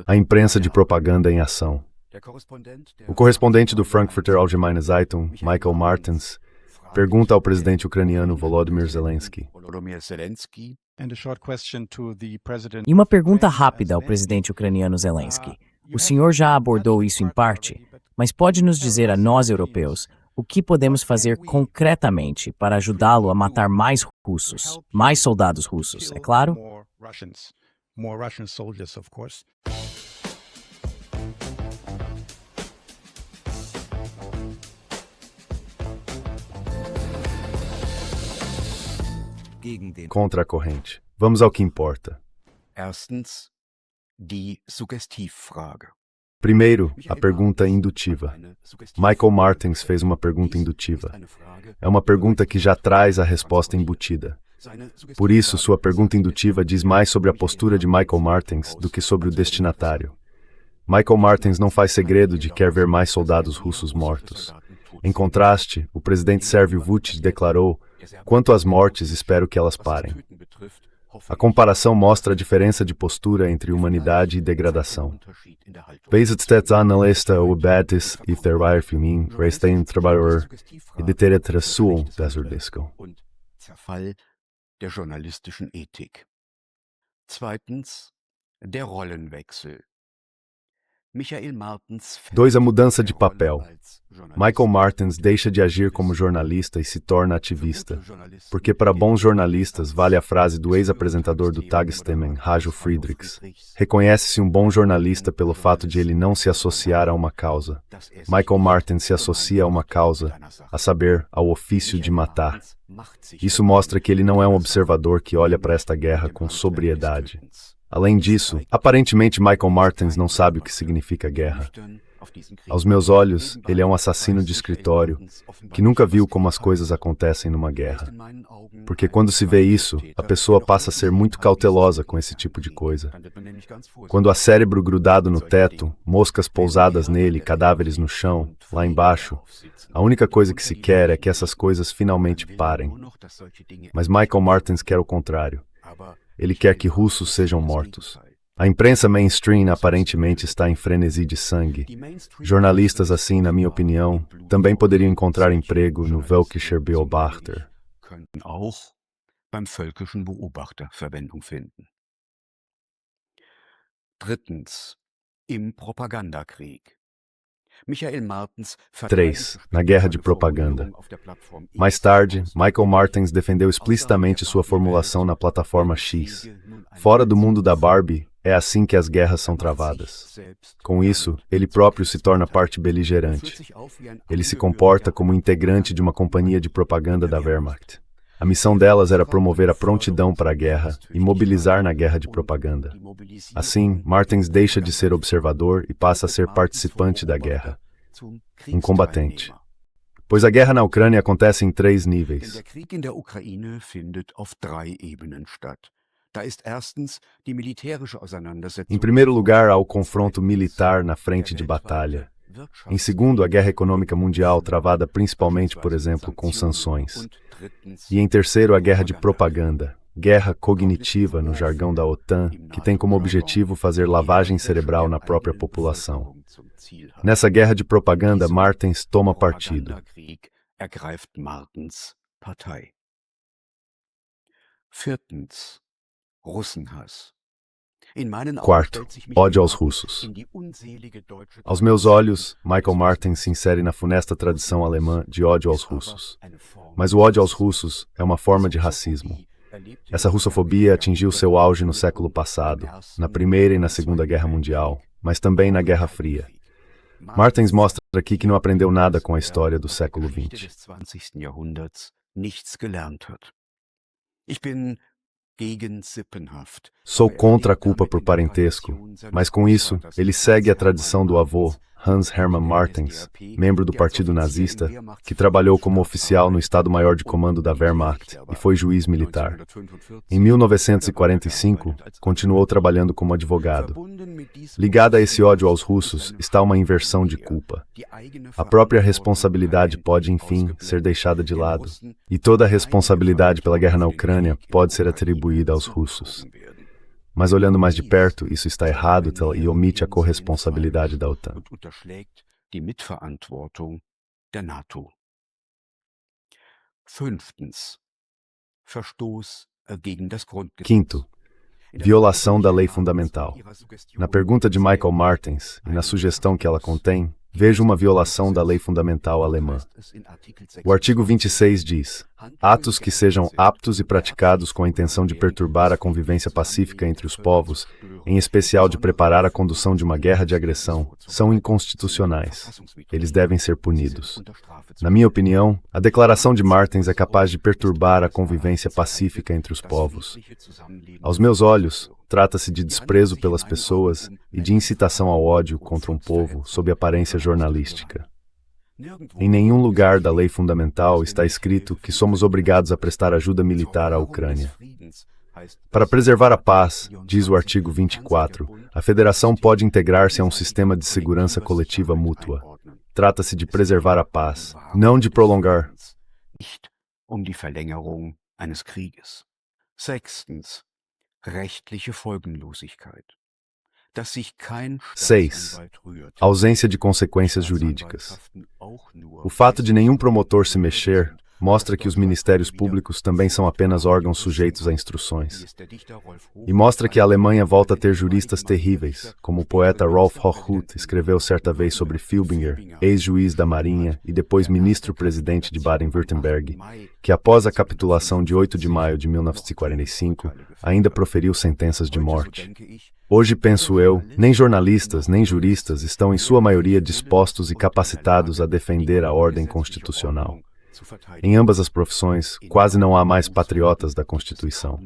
A imprensa de propaganda em ação. O correspondente do Frankfurter Allgemeine Zeitung, Michael Martens, pergunta ao presidente ucraniano Volodymyr Zelensky. E uma pergunta rápida ao presidente ucraniano Zelensky. O senhor já abordou isso em parte, mas pode nos dizer a nós, europeus, o que podemos fazer concretamente para ajudá-lo a matar mais russos, mais soldados russos, é claro? Contra a corrente. Vamos ao que importa. Primeiro, a pergunta indutiva. Michael Martens fez uma pergunta indutiva. É uma pergunta que já traz a resposta embutida. Por isso, sua pergunta indutiva diz mais sobre a postura de Michael Martens do que sobre o destinatário. Michael Martens não faz segredo de que quer ver mais soldados russos mortos. Em contraste, o presidente sérvio Vučić declarou: "Quanto às mortes, espero que elas parem." A comparação mostra a diferença de postura entre humanidade e degradação. Vezes analista o betis e tervar filmin restem trabalhador e deterre suum desser disco. Der journalistischen Ethik. Zweitens, der Rollenwechsel. Michael Martens. 2. A mudança de papel. Michael Martens deixa de agir como jornalista e se torna ativista. Porque para bons jornalistas vale a frase do ex-apresentador do Tagesthemen, Hajo Friedrichs. Reconhece-se um bom jornalista pelo fato de ele não se associar a uma causa. Michael Martens se associa a uma causa, a saber, ao ofício de matar. Isso mostra que ele não é um observador que olha para esta guerra com sobriedade. Além disso, aparentemente Michael Martens não sabe o que significa guerra. Aos meus olhos, ele é um assassino de escritório que nunca viu como as coisas acontecem numa guerra. Porque quando se vê isso, a pessoa passa a ser muito cautelosa com esse tipo de coisa. Quando há cérebro grudado no teto, moscas pousadas nele, cadáveres no chão, lá embaixo, a única coisa que se quer é que essas coisas finalmente parem. Mas Michael Martens quer o contrário. Ele quer que russos sejam mortos. A imprensa mainstream aparentemente está em frenesi de sangue. Jornalistas assim, na minha opinião, também poderiam encontrar emprego no Völkischer Beobachter. Drittens, im Propagandakrieg. 3. Na guerra de propaganda. Mais tarde, Michael Martens defendeu explicitamente sua formulação na plataforma X. Fora do mundo da Barbie, é assim que as guerras são travadas. Com isso, ele próprio se torna parte beligerante. Ele se comporta como integrante de uma companhia de propaganda da Wehrmacht. A missão delas era promover a prontidão para a guerra e mobilizar na guerra de propaganda. Assim, Martens deixa de ser observador e passa a ser participante da guerra. Um combatente. Pois a guerra na Ucrânia acontece em 3 níveis. Em primeiro lugar, há o confronto militar na frente de batalha. Em segundo, a guerra econômica mundial, travada principalmente, por exemplo, com sanções. E em terceiro, a guerra de propaganda, guerra cognitiva no jargão da OTAN, que tem como objetivo fazer lavagem cerebral na própria população. Nessa guerra de propaganda, Martens toma partido. Quarto, ódio aos russos. Aos meus olhos, Michael Martens se insere na funesta tradição alemã de ódio aos russos. Mas o ódio aos russos é uma forma de racismo. Essa russofobia atingiu seu auge no século passado, na Primeira e na Segunda Guerra Mundial, mas também na Guerra Fria. Martens mostra aqui que não aprendeu nada com a história do século XX. Sou contra a culpa por parentesco, mas com isso, ele segue a tradição do avô, Hans Hermann Martens, membro do Partido Nazista, que trabalhou como oficial no Estado-Maior de Comando da Wehrmacht e foi juiz militar. Em 1945, continuou trabalhando como advogado. Ligada a esse ódio aos russos está uma inversão de culpa. A própria responsabilidade pode, enfim, ser deixada de lado, e toda a responsabilidade pela guerra na Ucrânia pode ser atribuída aos russos. Mas olhando mais de perto, isso está errado e omite a corresponsabilidade da OTAN. und unterschlägt die Mitverantwortung der NATO. Fünftens. Verstoß gegen das Grundgesetz. Quinto, violação da lei fundamental. Na pergunta de Michael Martens e na sugestão que ela contém, vejo uma violação da lei fundamental alemã. O artigo 26 diz: atos que sejam aptos e praticados com a intenção de perturbar a convivência pacífica entre os povos, em especial de preparar a condução de uma guerra de agressão, são inconstitucionais. Eles devem ser punidos. Na minha opinião, a declaração de Martens é capaz de perturbar a convivência pacífica entre os povos. Aos meus olhos, trata-se de desprezo pelas pessoas e de incitação ao ódio contra um povo sob aparência jornalística. Em nenhum lugar da lei fundamental está escrito que somos obrigados a prestar ajuda militar à Ucrânia. Para preservar a paz, diz o artigo 24, a Federação pode integrar-se a um sistema de segurança coletiva mútua. Trata-se de preservar a paz, não de prolongar. Nicht die Verlängerung eines Krieges. Sechstens. Rechtliche Folgenlosigkeit. Dass sich kein 6. Staatsanwalt rührt. Ausência de consequências jurídicas. O fato de nenhum promotor se mexer mostra que os ministérios públicos também são apenas órgãos sujeitos a instruções. E mostra que a Alemanha volta a ter juristas terríveis, como o poeta Rolf Hochhuth escreveu certa vez sobre Filbinger, ex-juiz da Marinha e depois ministro-presidente de Baden-Württemberg, que após a capitulação de 8 de maio de 1945, ainda proferiu sentenças de morte. Hoje, penso eu, nem jornalistas nem juristas estão em sua maioria dispostos e capacitados a defender a ordem constitucional. Em ambas as profissões, quase não há mais patriotas da Constituição.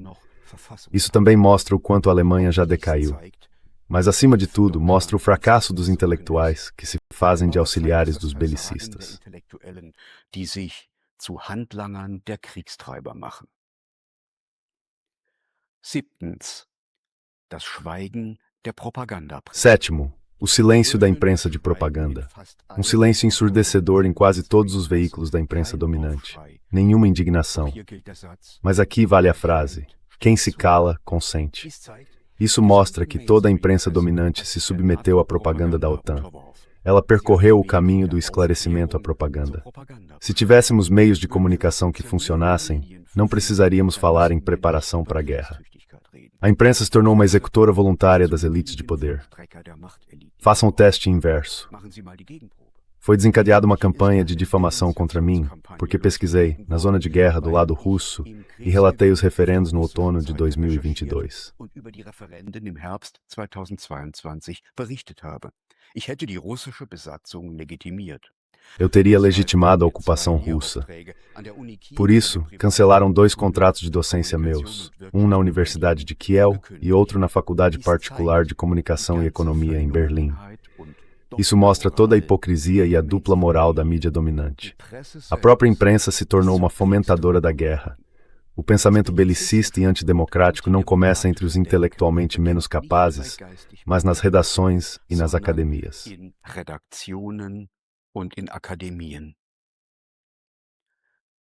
Isso também mostra o quanto a Alemanha já decaiu. Mas, acima de tudo, mostra o fracasso dos intelectuais que se fazem de auxiliares dos belicistas. Die sich zu Handlangern der Kriegstreiber machen. Siebtens. Das Schweigen der Propagandapräse. Sétimo, o silêncio da imprensa de propaganda. Um silêncio ensurdecedor em quase todos os veículos da imprensa dominante. Nenhuma indignação. Mas aqui vale a frase: quem se cala, consente. Isso mostra que toda a imprensa dominante se submeteu à propaganda da OTAN. Ela percorreu o caminho do esclarecimento à propaganda. Se tivéssemos meios de comunicação que funcionassem, não precisaríamos falar em preparação para a guerra. A imprensa se tornou uma executora voluntária das elites de poder. Façam o teste inverso. Foi desencadeada uma campanha de difamação contra mim, porque pesquisei, na zona de guerra do lado russo, e relatei os referendos no outono de 2022. Eu teria legitimado a ocupação russa. Por isso, cancelaram 2 contratos de docência meus, um na Universidade de Kiel e outro na Faculdade Particular de Comunicação e Economia em Berlim. Isso mostra toda a hipocrisia e a dupla moral da mídia dominante. A própria imprensa se tornou uma fomentadora da guerra. O pensamento belicista e antidemocrático não começa entre os intelectualmente menos capazes, mas nas redações e nas academias. Und in Akademien.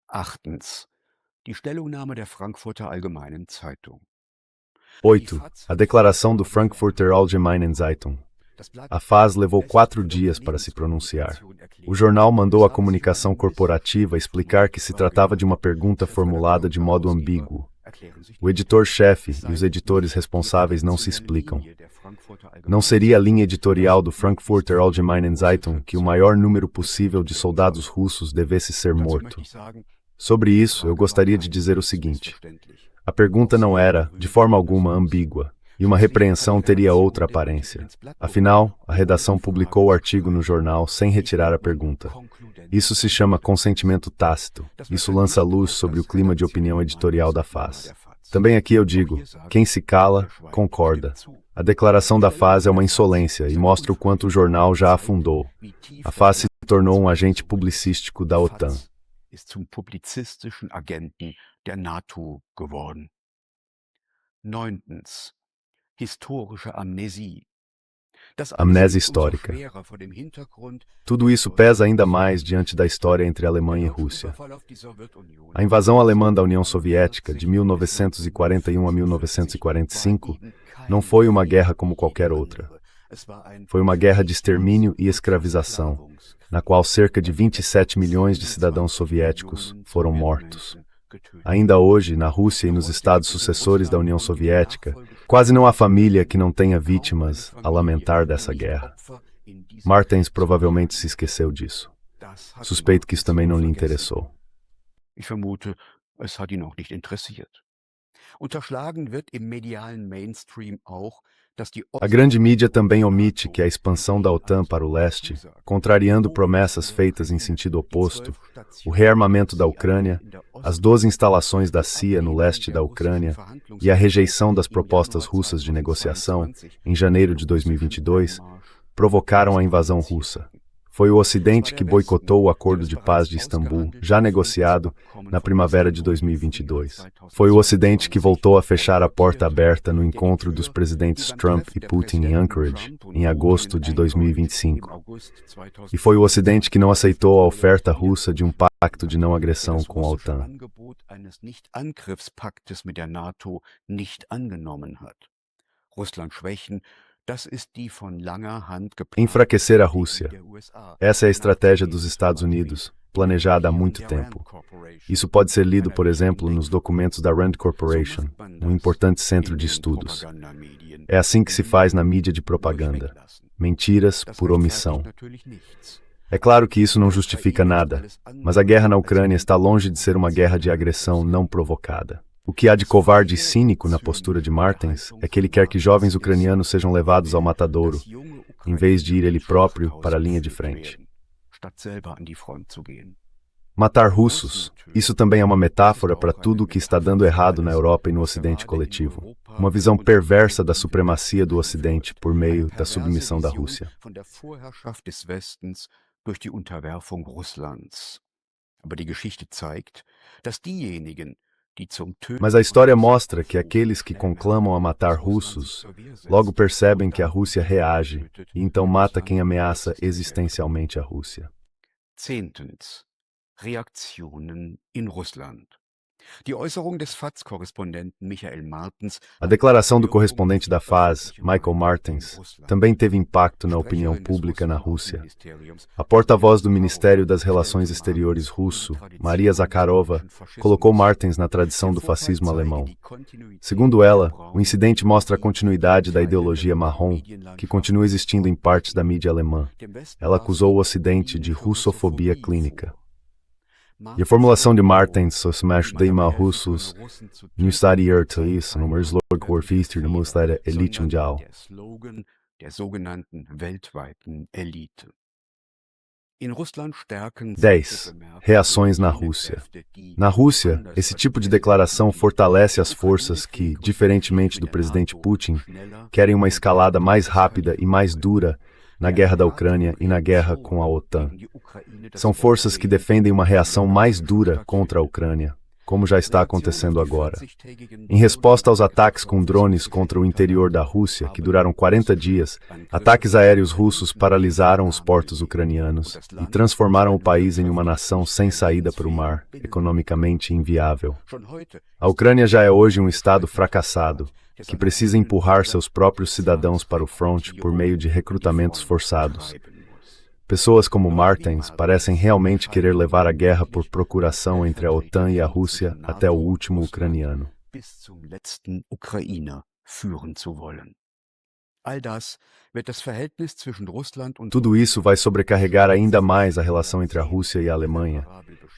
Achtens. Die Stellungnahme der Frankfurter Allgemeinen Zeitung. 8. A declaração do Frankfurter Allgemeinen Zeitung. A FAZ levou 4 dias para se pronunciar. O jornal mandou a comunicação corporativa explicar que se tratava de uma pergunta formulada de modo ambíguo. O editor-chefe e os editores responsáveis não se explicam. Não seria a linha editorial do Frankfurter Allgemeinen Zeitung que o maior número possível de soldados russos devesse ser morto. Sobre isso, eu gostaria de dizer o seguinte: a pergunta não era, de forma alguma, ambígua, e uma repreensão teria outra aparência. Afinal, a redação publicou o artigo no jornal sem retirar a pergunta. Isso se chama consentimento tácito. Isso lança luz sobre o clima de opinião editorial da FAZ. Também aqui eu digo, quem se cala, concorda. A declaração da FAZ é uma insolência e mostra o quanto o jornal já afundou. A FAZ se tornou um agente publicístico da OTAN. Ist zum publizistischen Agenten der NATO geworden. Neuntens. Historische Amnesie. Amnésia histórica. Tudo isso pesa ainda mais diante da história entre Alemanha e Rússia. A invasão alemã da União Soviética, de 1941 a 1945, não foi uma guerra como qualquer outra. Foi uma guerra de extermínio e escravização, na qual cerca de 27 milhões de cidadãos soviéticos foram mortos. Ainda hoje, na Rússia e nos estados sucessores da União Soviética, quase não há família que não tenha vítimas a lamentar dessa guerra. Martens provavelmente se esqueceu disso. Suspeito que isso também não lhe interessou. Ich vermute, es hat ihn auch nicht interessiert. Unterschlagen wird im medialen Mainstream auch, dass die A grande mídia também omite que a expansão da OTAN para o leste, contrariando promessas feitas em sentido oposto, o rearmamento da Ucrânia, as 12 instalações da CIA no leste da Ucrânia e a rejeição das propostas russas de negociação, em janeiro de 2022, provocaram a invasão russa. Foi o Ocidente que boicotou o Acordo de Paz de Istambul, já negociado, na primavera de 2022. Foi o Ocidente que voltou a fechar a porta aberta no encontro dos presidentes Trump e Putin em Anchorage, em agosto de 2025. E foi o Ocidente que não aceitou a oferta russa de um pacto de não agressão com a OTAN. Enfraquecer a Rússia. Essa é a estratégia dos Estados Unidos, planejada há muito tempo. Isso pode ser lido, por exemplo, nos documentos da Rand Corporation, um importante centro de estudos. É assim que se faz na mídia de propaganda. Mentiras por omissão. É claro que isso não justifica nada, mas a guerra na Ucrânia está longe de ser uma guerra de agressão não provocada. O que há de covarde e cínico na postura de Martens é que ele quer que jovens ucranianos sejam levados ao matadouro, em vez de ir ele próprio para a linha de frente. Matar russos. Isso também é uma metáfora para tudo o que está dando errado na Europa e no Ocidente coletivo. Uma visão perversa da supremacia do Ocidente por meio da submissão da Rússia. Mas a história mostra que aqueles que conclamam a matar russos logo percebem que a Rússia reage e então mata quem ameaça existencialmente a Rússia. Reaktionen in Russland. Die Äußerung des FAZ-Korrespondenten Michael Martens. A declaração do correspondente da FAZ, Michael Martens, também teve impacto na opinião pública na Rússia. A porta-voz do Ministério das Relações Exteriores russo, Maria Zakharova, colocou Martens na tradição do fascismo alemão. Segundo ela, o incidente mostra a continuidade da ideologia marrom, que continua existindo em partes da mídia alemã. Ela acusou o Ocidente de russofobia clínica. E a formulação de Martens so smash deima russos nu stadier to isso no slog war feaster no mustar elite mundial. Der sogenannten weltweiten Elite. 10. Reações na Rússia. Na Rússia, esse tipo de declaração fortalece as forças que, diferentemente do presidente Putin, querem uma escalada mais rápida e mais dura na guerra da Ucrânia e na guerra com a OTAN. São forças que defendem uma reação mais dura contra a Ucrânia, como já está acontecendo agora. Em resposta aos ataques com drones contra o interior da Rússia, que duraram 40 dias, ataques aéreos russos paralisaram os portos ucranianos e transformaram o país em uma nação sem saída para o mar, economicamente inviável. A Ucrânia já é hoje um estado fracassado, que precisa empurrar seus próprios cidadãos para o fronte por meio de recrutamentos forçados. Pessoas como Martens parecem realmente querer levar a guerra por procuração entre a OTAN e a Rússia até o último ucraniano. Tudo isso vai sobrecarregar ainda mais a relação entre a Rússia e a Alemanha,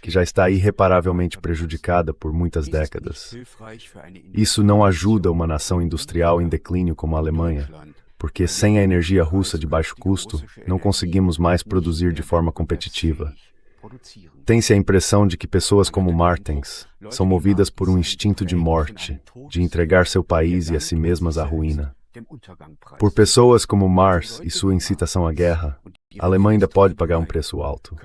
que já está irreparavelmente prejudicada por muitas décadas. Isso não ajuda uma nação industrial em declínio como a Alemanha, porque sem a energia russa de baixo custo, não conseguimos mais produzir de forma competitiva. Tem-se a impressão de que pessoas como Martens são movidas por um instinto de morte, de entregar seu país e a si mesmas à ruína. Por pessoas como Mars e sua incitação à guerra, a Alemanha ainda pode pagar um preço alto.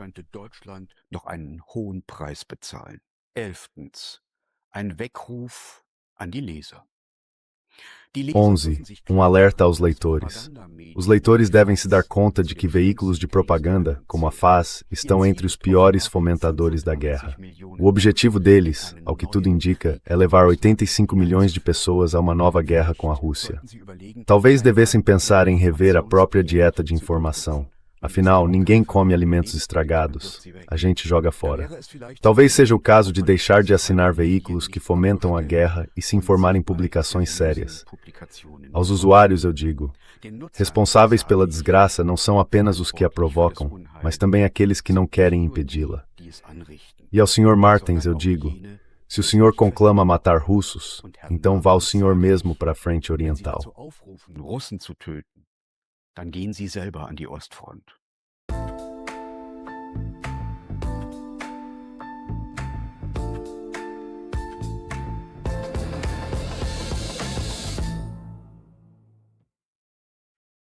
11. Um alerta aos leitores. Os leitores devem se dar conta de que veículos de propaganda, como a FAZ, estão entre os piores fomentadores da guerra. O objetivo deles, ao que tudo indica, é levar 85 milhões de pessoas a uma nova guerra com a Rússia. Talvez devessem pensar em rever a própria dieta de informação. Afinal, ninguém come alimentos estragados. A gente joga fora. Talvez seja o caso de deixar de assinar veículos que fomentam a guerra e se informar em publicações sérias. Aos usuários eu digo, responsáveis pela desgraça não são apenas os que a provocam, mas também aqueles que não querem impedi-la. E ao Sr. Martens eu digo, se o senhor conclama matar russos, então vá o senhor mesmo para a frente oriental. Dann gehen Sie selber an die Ostfront.